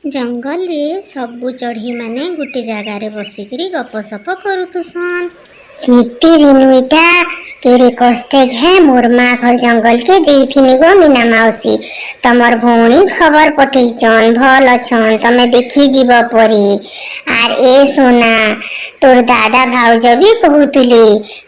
जंगल रे सबु चढ़ी माने गुटे जगार बसिकी गपसप करुतुसन। किती दिन इटा केरे कष्टे घे मोर माँ घर जंगल के जेथिनी गो मीना मौसी तमर भौणी खबर पठेचन भल अछन तमे देखी जीव परी आर ए सोना तोर दादा भाउज भी कहूतुले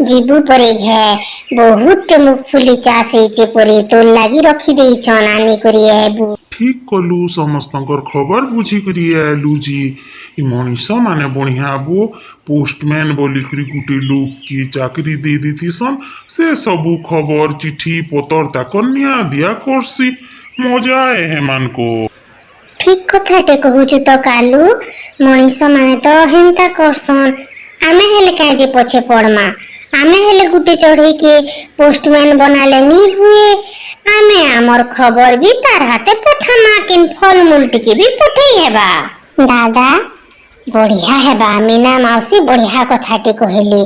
जीबू परे घे बहुत मुगफुली चाष हेचे परे तोर लागी रखी देइछन आनी करी आबू। ठीक कलु समस्तंकर खबर बुझिकरी आलु जी। इ मनीष माने बढ़िया बो पोस्टमैन बोलिकरी गुटे लोग की चाकरी दे देथिसन से सबू खबर चिठी पतर ताकर निया दिया करसी मजा आए हेमान को। ठीक कथाटे कहूचु तो कालू मनीष माने तो हेंता करसन आमे हेले काहे जे पछे पड़मा आमे हेले गुटे चढ़े के पोस्टमैन बनाले नी हुए आमे आमर खबर भी तार हाथे पठामा किन फल मूल टिके भी पठेई हेबा। दादा बढ़िया हेबा मीना मौसी बढ़िया कथाटे कहले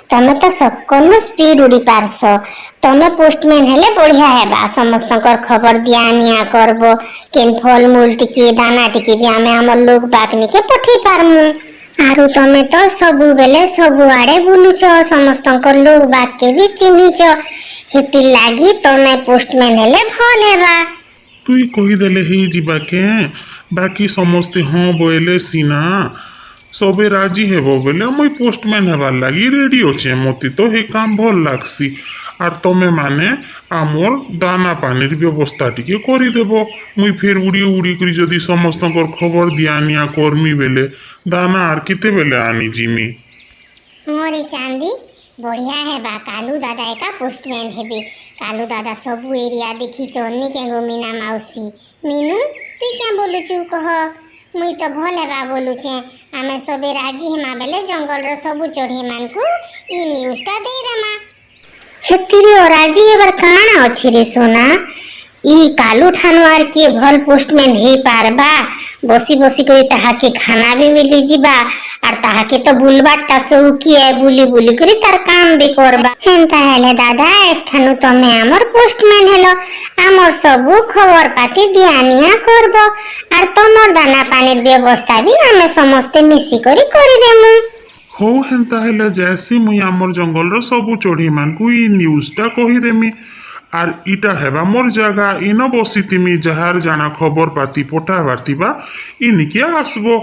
तमे तो सकनो स्पीड उड़ी पारस तमे पोस्टमैन हेले बढ़िया हेबा समस्तकर खबर दिया निया करबो किन फल मूल टिके दाना टिके भी आमे आमर लोग बाकनी के पठेई पारमु आरु तमे तो सबु बेले सबु आड़े बुलुछ समस्तकर लोग बाग के भी चिन्हिछ हेति लागी तमे पोस्टमैन हेले भल हेबा। तुई कही देले ही जीवा के बाकी समस्ते हाँ बोले सीना सबे राजी हेबो बेले मुई पोस्टमैन हेबार लागी रेडी होचे मते तो हे काम भल लागसी आर तमे माने आमर दाना पानिर व्यवस्था टिके करि देबो मुई फेर उड़ी उड़ी करी जदी समस्तकर खबर दियानिया कर्मी बेले दाना आर किते बेले आनी जिमी। मोरी चांदी बढ़िया हेबा कालू दादा एका पोस्टमैन हेबे कालू दादा सबु एरिया देखी चोरनी के गो मीना मौसी मीनू तू क्या बोलुचु कह मुई तो भल हेबा बोलुचे आमे सबे राजी हेमा बेले जंगल रो सबु चढ़े मानकु ई न्यूज़टा दे रमा हेतिरी ओ राजी हेबर काना अछि रे सोना ई कालू ठानुआर के भल पोस्टमैन हे पारबा बसी बसी करी ताहा के खाना भी मिली जीबा और ताहा के तो बुलबाटा सौकी है बुली बुली करी तार काम भी करबा हेंता हेले दादा एष्ठानु तमे आमर पोस्टमैन हेलो आमर सबु खबर पाती दियानिया करबो और तमर दाना पानीर व्यवस्था भी आमे समस्ते मिसी करी देमु। हो हेंता हेले जैसे मुई आमर जंगल रो सबु चढ़ी मानकु ई न्यूज़टा कहि देमी आर इटा हेबा मोर जगह इन बसितिमी जहार जाना खबर पाती पठाबार थिबा इनके आसबो।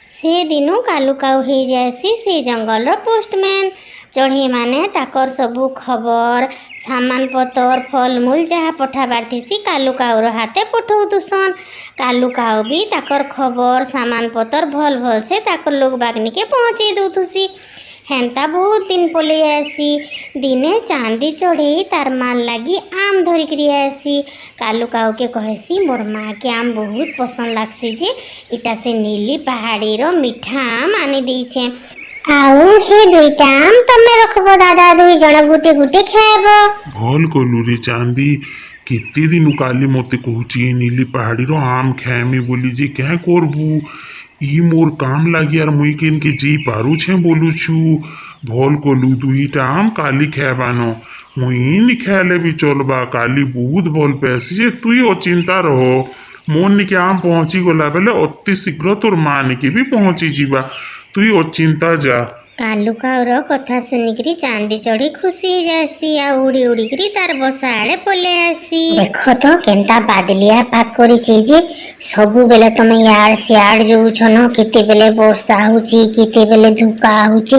से दिनु कालू काऊ हो जाएसी से जंगल रो पोस्टमैन चढ़ी माने ताकर सबू खबर सामान पतर फल मूल जहाँ पठाबार थीसी कालू काऊर हाथे पठौतुसन कालू काऊ भी ताकर खबर सामान पतर भल भल से ताकर लोग बागनी के पहुँचे दउतुसी हेंता बहुत दिन पले आसी दिने चांदी चढ़े तार माल लगी आम धरिकी आसी कालू काऊ के कहसी मोर माँ के आम बहुत पसंद लागसी जे इटा से नीली पहाड़ी रो मीठा आम आनी देछे आउ हे दुईटा आम तमे रखबो दादा दुई जण गुटे गुटे खाएबो। भल कलु रे चांदी केते दिन काली मते कहूची नीली पहाड़ी रो आम खाएमी बोली जे क्या करबू ई मोर काम लागी यार मुई किन के जी पारू छे बोलू छु भल कलु दुईटा आम काली खाएबानो मुई नी खाएले भी चलबा काली बहुत भल पैसी जे तुई अचिंता रहो मोर निके आम पहुंची गला बेले अति शीघ्र तोर माँ निके भी पहुंची जीवा तुई अचिंता जा। कालू काऊर कथा सुनिकी चांदी चढ़ी खुशी जासी आ उड़ी उड़ी करी तार बसा आड़े पले आसी देखो तो केंता बादलिया पाक करी जे सबु बेले तमे यार सियाड़ जोउछ न केते बेले वर्षा होची केते बेले धुका होची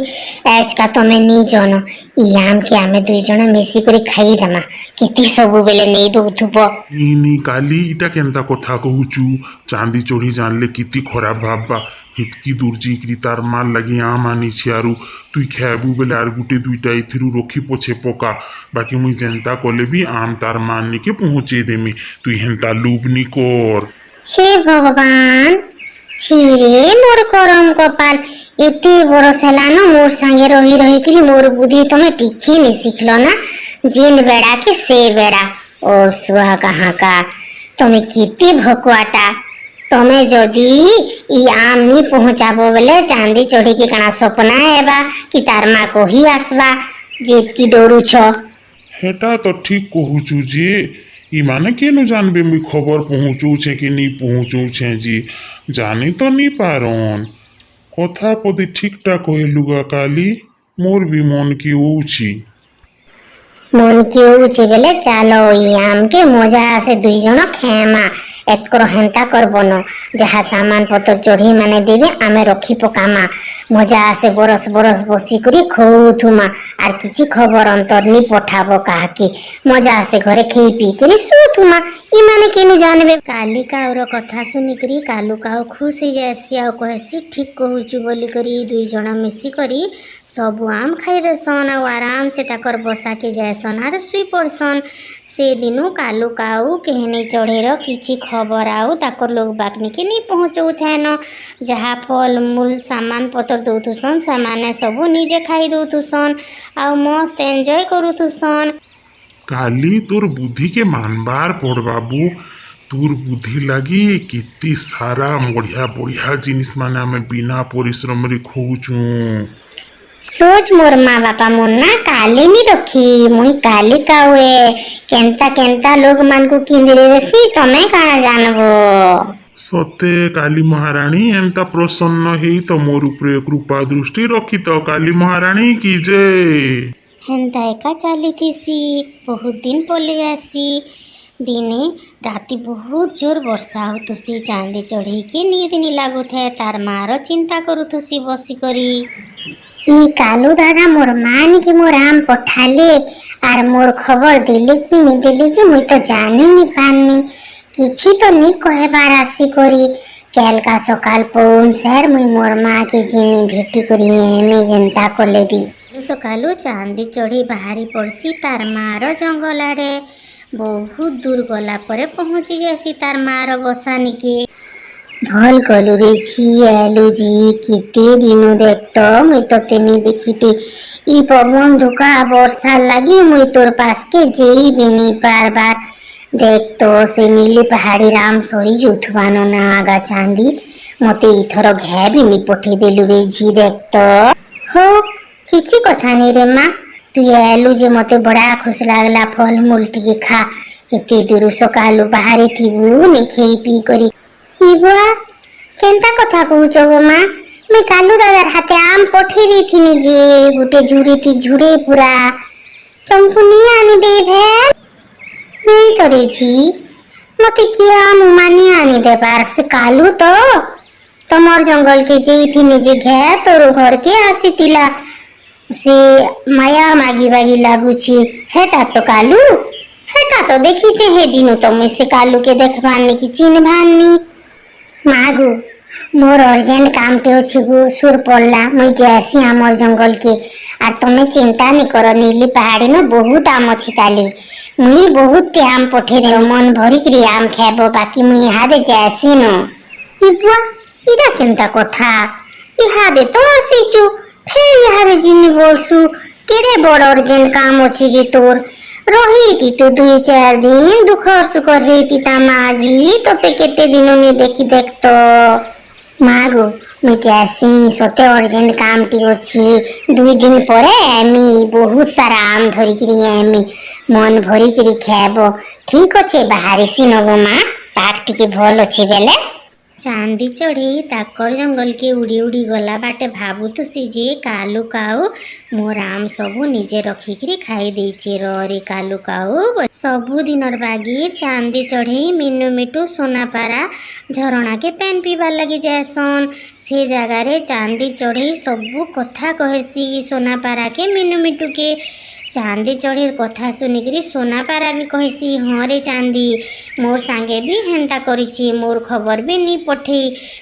आज का तमे नी जनो ई आम के आमे दुई जण मिसी करी खाई दमा केते सबु बेले नै दउथुबो नी काली इटा केंता कथा कहूचु चांदी चढ़ी जानले किती खराब भाबबा हितकी दूर जीकरी तार माल लगी आम आनी छियारू तुई खाबू बेले आर गुटे दुईटा इथिरु रखी पछे पका बाकी मुई जेंता कले भी आम तार माननी के पहुँचे देमी तुई हेंता लुबनी कर। हे भगवान छिरे मोर करम कपाल एते बड़ सेलानो मोर संगे रही रही करी मोर बुद्धि तमे टिके नहीं सिखलो ना जेन बेड़ा के से बेड़ा ओ सुहा कहाँ का तमे किते भकुआटा तमे जदी ई आम नी पहुँचाबो बेले चांदी चढ़ी के कणा सपना हेबा कि तार माँ को ही आसबा जेत की डोरू छ हेटा तो ठीक कहूचु जी ई माने केनु जानबे मुई खबर पहुँचू छे कि नहीं पहुँचू छे जी जानी तो नहीं पारन कथा पदे ठीक ठाक कहलुगा काली मोर भी मन की होउची मन की होउची बेले चालो याम के मजा आसे दुई जण खेमा एतकर हेंता करबन जहा सामान पतर चढ़ी माने देबे आमे रखी पकामा मजा आसे बरस बरस बसी करी खौथुमा आर किछि खबर अंतर नी पठाबो काकी मजा आसे घरे खेई पी करी सुथुमा ई माने केनु जानबे। काली काउर कथा सुनिकरी कालू काऊ खुश हो जाएसी आ कहसी ठीक कहूचु बोली करी दुई जण मिसी करी सब आम खाई देसन आ आराम से ताकर बसा के जाएसन आर सुई पड़सन। से दिनु कालू काऊ केहनी चढ़ेर किछि खबर आउ ताकर लोग बाकनी के नहीं पहुँचौ थे न जहाँ फल मूल सामान पतर दौथुसन सामाने सबू निजे खाई दौथुसन आ मस्त एंजॉय करुथुसन। काली तोर बुद्धि के मानबार पड़ बाबू तोर बुद्धि लगी कितनी सारा बढ़िया बढ़िया जिनिस माने आमे बिना परिश्रम रे खोचू सोच मोर माँ बापा मुन्ना काली नी रखी मुई काली का हुए केंता केंता लोग मन को किंदरे देसी तमे काना जानबो। सते काली महारानी एंता प्रसन्न हेई तो मोर उपरे कृपा दृष्टि रखी तो काली महारानी की जय। हेन्ता एका चली थीसी बहुत दिन पले आसी दिने राति बहुत जोर वर्षा होतुसी चांदी चढ़ी के नींद नी लागुथे तार मार चिंता करुथुसी बसी करी ई कालू दादा मोर मान के मोर आम पठाले आर मोर खबर देले कि नी देले जे मुई तो जानी नी पानी किछि तो नी कहबार आसी करी कैल का सकाल पौन सर मुई मोर माँ के जिनी भेटी करी एमे जनता कोलेबी सकालू चांदी चढ़ी बाहरी पड़सी तार मार जंगल आड़े बहुत दूर गला परे पहुँची जासी तार मार बसानी के भल कलु रे झियालु जी किते दिनु देखतो मुई तो तेनी देखिते ई पवन धुका वर्षा लगी मुई तोर पास के जेई बिनी बार बार देखतो से नीली पहाड़ी राम सोरी जुथवानो ना आगा चांदी मते इथर घे बिनी पठे देलु रे झी देखतो हो किछि कथा नहीं रे माँ तू आलु जे मते बड़ा खुश लागला फल मूल टिके खा एते दूर सकालु बाहरी थिबु ने खेई पी करी इबुआ केंता कथा कहूच गो माँ मैं कालू दादार हाथे आम पठे दी थी जे गुटे झुड़ी थी झुड़े पूरा तुमको नहीं आने दे भेल नहीं करे जी मते किया आम मानी आने दे बार से कालू तो तमर जंगल के जेई थी जे घे तोर घर के आसी तिला से माया मागी बागी लागुची हेटा तो कालू हेटा तो देखी जे हे दिनो तो मैं से कालू के देखबानी की चिन्ह भानी मागु मोर अर्जेंट काम टे अछि गो सुर पड़ला मैं जैसी आमर जंगल के आर तमे चिंता नहीं करो नीली पहाड़ी में बहुत आम अछि ताली मुई बहुत के आम पठे दे मन भरी करी आम खाबो बाकी मुई यहाँ दे जैसी न इबुआ इरा केनता कथा यहाँ दे तो आसीचु फिर यहाँ दे जिनी बोलसु केरे बड़ अर्जेंट काम अछि जे तोर रही तो 2-4 दिन दुखर सुखर हेती ता माजी तोते केते दिनों ने देखी देख तो मागो मैं जैसी सोते अर्जेंट काम टी अछि 2 दिन परे एमी बहुत सारा आम धरी करी एमी मन भरी करी खाबो ठीक अछि बाहर से नगो माँ पाक टिके भल अछि बेले चांदी चढ़ी ताकर जंगल के उड़ी उड़ी गला बाटे भाबुथुसी जे कालू काऊ मोर आम सबू निजे रखिकी खाई देचे रे कालू काऊ सबू दिनर बागी चांदी चढ़ी मिनु मिटू सोनापारा झरणा के पेन पीबार लगी जाएसन से जगार चांदी चढ़ी सबू कथा कहसी सोनापारा के मिनु मिटू के चांदी चढ़ी कथा सुनिकी सोनापारा भी कहसी हाँ रे चांदी मोर सांगे भी हेन्ता करिछि मोर खबर भी नहीं पठे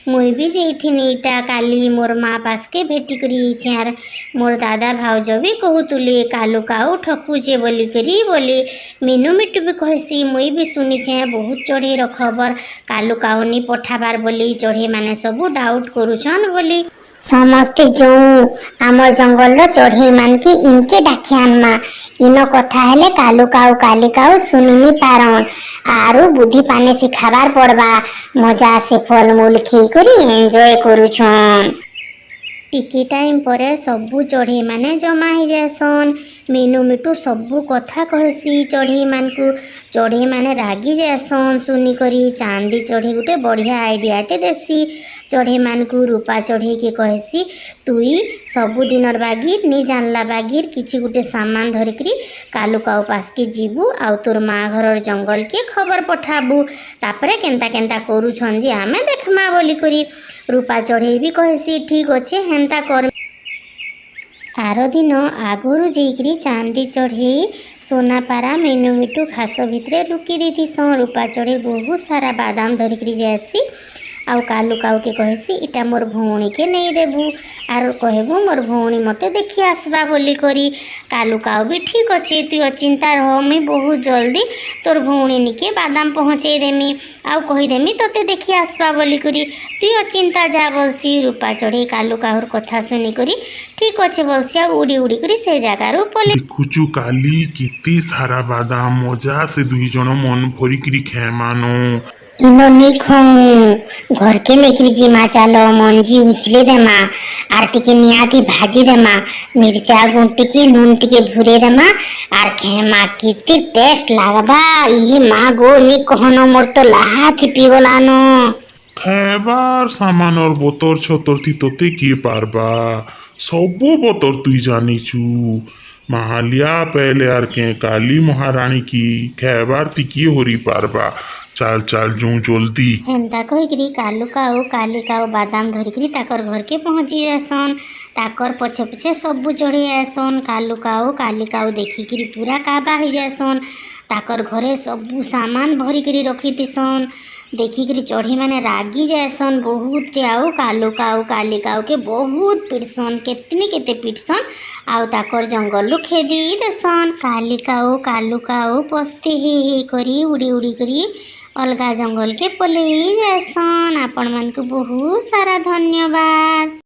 मुई भी जाइथिनी इटा काली मोर माँ पास के भेटी करी आर मोर दादा भाउज भी कहूतुले कालू काऊ ठकुचे बोली करी बोली मीनू मिट्टू भी कहसी मुई भी सुनिछे बहुत चढ़ेर खबर कालू काऊ नहीं पठाबार बोली चढ़े माने सबू डाउट करुछन बोली समस्ते जो आमर जंगल चढ़े मान के इनके डाकियान मा इन कथा हेले कालू काऊ काली काऊ सुनिनी पारन आरु बुद्धि पाने सिखाबार पड़बा मजा से फल मूल खी करी एंजॉय करुछन टिके टाइम पर सबू चढ़ई माने जमा हो जाएसन। मीनू मिठू सबू कथा कहसी चढ़ई मान को। चढ़ई माने रागी जाएसन सुनिकरी। चांदी चढ़ई गोटे बढ़िया आइडियाटे देसी चढ़ई मान को। रूपा चढ़ई के कहसी तुई सबु दिनर बागिर नी जानला बागिर किछि गोटे सामान धरिकरी कालू काऊ पास के जीबू आउ तोर माँ घर जंगल के खबर पठाबू तापरे केंता केंता करूछन जे आमे देखमा बोली करी। रूपा चढ़ई भी कहसी ठीक अच्छे हेन्ता कर। आर दिन आगरू जाइकरी चांदी चढ़ई सोनापारा मीनू मिठू घास भितरे लुकी देथिसन। रूपा चढ़ई बहुत सारा बादाम धरिकरी जाएसी आउ कालू काऊ के कहसी इटा मोर भौणी के नहीं देबू आर कहबू मोर भौणी मते देखी आसबा बोली करी। कालू काऊ भी ठीक अच्छे तु अचिंता रह मुई बहुत जल्दी तोर भौणी निके बादाम पहुँचे देमी आउ कहीदेमी तोते देखी आसबा बोली करी तु अचिंता जा बोलसी। रूपा चढ़ई कालू काऊर कथा सुनी करी ठीक अच्छे बोलसी आ उड़ी उड़ी करी से जगार पले। देखुचु काली किती सारा बादाम मजा से दुई जन मन भरिकरी खेमानो। इनो निक हूँ घर के लेकरी जिमा चालो मंजी उचले देमा आर टिके नियाती भाजी देमा मिर्चा गुण टिके नून टिके भूरे देमा आर खेमा किती टेस्ट लागबा। ई माँ गो नी कहनो मोर तो लाहा थी पिगलानो। खाइबार सामान और बोतर छतर थी तोते किए पारबा सबो बोतर तुई जानिचु। महालिया पहले आर के काली महारानी की खाइबार ती किए होरी पारबा। चाल चाल जो जल्दी हेन्ता कहीकरी कालू काऊ काली काऊ बादाम धरिकरी ताकर घर के पहुँची जासन। ताकर पछे पछे सबू चढ़ी आसन। कालू काऊ काली काऊ देखिकरी पूरा काबा हो जासन। ताकर घरे सबू सामान भरिकरी रखीथिसन। देखिकरी चढ़ी माने रागी जाएसन बहुत आउ कालू काऊ काली काऊ के बहुत पिटसन केतनी केते पिटसन आउ ताकर जंगल खेदी देसन। काली काऊ कालू काऊ पस्ते हे करी उड़ी उड़ी करी अलगा जंगल के पलई जाएसन। आपण मान को बहुत सारा धन्यवाद।